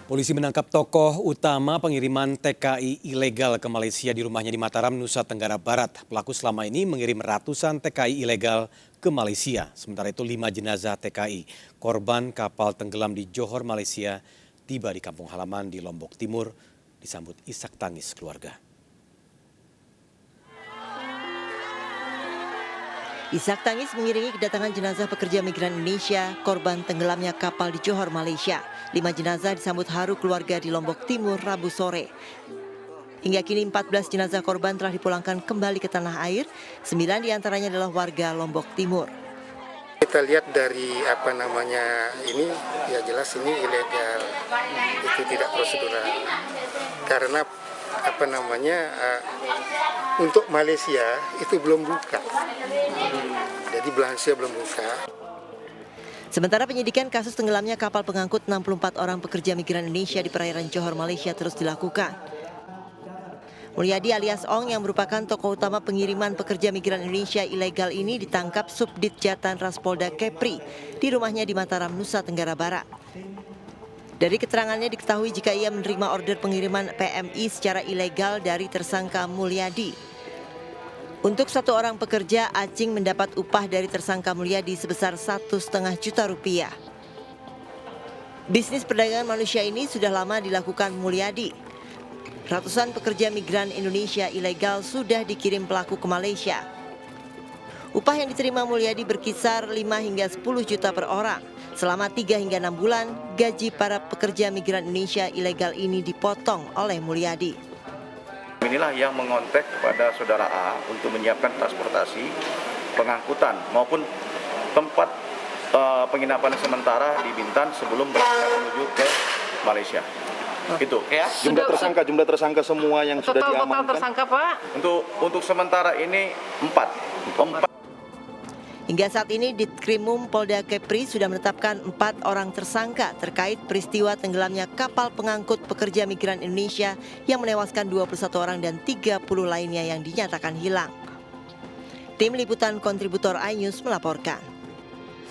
Polisi menangkap tokoh utama pengiriman TKI ilegal ke Malaysia di rumahnya di Mataram, Nusa Tenggara Barat. Pelaku selama ini mengirim ratusan TKI ilegal ke Malaysia. Sementara itu 5 jenazah TKI korban kapal tenggelam di Johor, Malaysia tiba di kampung halaman di Lombok Timur disambut isak tangis keluarga. Isak tangis mengiringi kedatangan jenazah pekerja migran Indonesia korban tenggelamnya kapal di Johor, Malaysia. 5 jenazah disambut haru keluarga di Lombok Timur Rabu sore. Hingga kini 14 jenazah korban telah dipulangkan kembali ke tanah air. 9 diantaranya adalah warga Lombok Timur. Kita lihat dari ini, ya jelas ini ilegal, itu tidak prosedural. Karena untuk Malaysia itu belum buka, jadi Malaysia belum buka. Sementara penyidikan kasus tenggelamnya kapal pengangkut 64 orang pekerja migran Indonesia di perairan Johor, Malaysia terus dilakukan. Mulyadi alias Ong yang merupakan tokoh utama pengiriman pekerja migran Indonesia ilegal ini ditangkap Subdit Jatan Raspolda Kepri di rumahnya di Mataram, Nusa Tenggara Barat. Dari keterangannya diketahui jika ia menerima order pengiriman PMI secara ilegal dari tersangka Mulyadi. Untuk 1 orang pekerja, Acing mendapat upah dari tersangka Mulyadi sebesar Rp1,5 juta. Bisnis perdagangan manusia ini sudah lama dilakukan Mulyadi. Ratusan pekerja migran Indonesia ilegal sudah dikirim pelaku ke Malaysia. Upah yang diterima Mulyadi berkisar 5 hingga 10 juta per orang. Selama 3 hingga 6 bulan, gaji para pekerja migran Indonesia ilegal ini dipotong oleh Mulyadi. Inilah yang mengontak kepada saudara A untuk menyiapkan transportasi, pengangkutan maupun tempat penginapan sementara di Bintan sebelum berangkat menuju ke Malaysia. Itu ya. Jumlah tersangka semua yang sudah diamankan. Total tersangka, Pak? Untuk sementara ini 4. Hingga saat ini Ditkrimum Polda Kepri sudah menetapkan 4 orang tersangka terkait peristiwa tenggelamnya kapal pengangkut pekerja migran Indonesia yang menewaskan 21 orang dan 30 lainnya yang dinyatakan hilang. Tim Liputan Kontributor iNews melaporkan.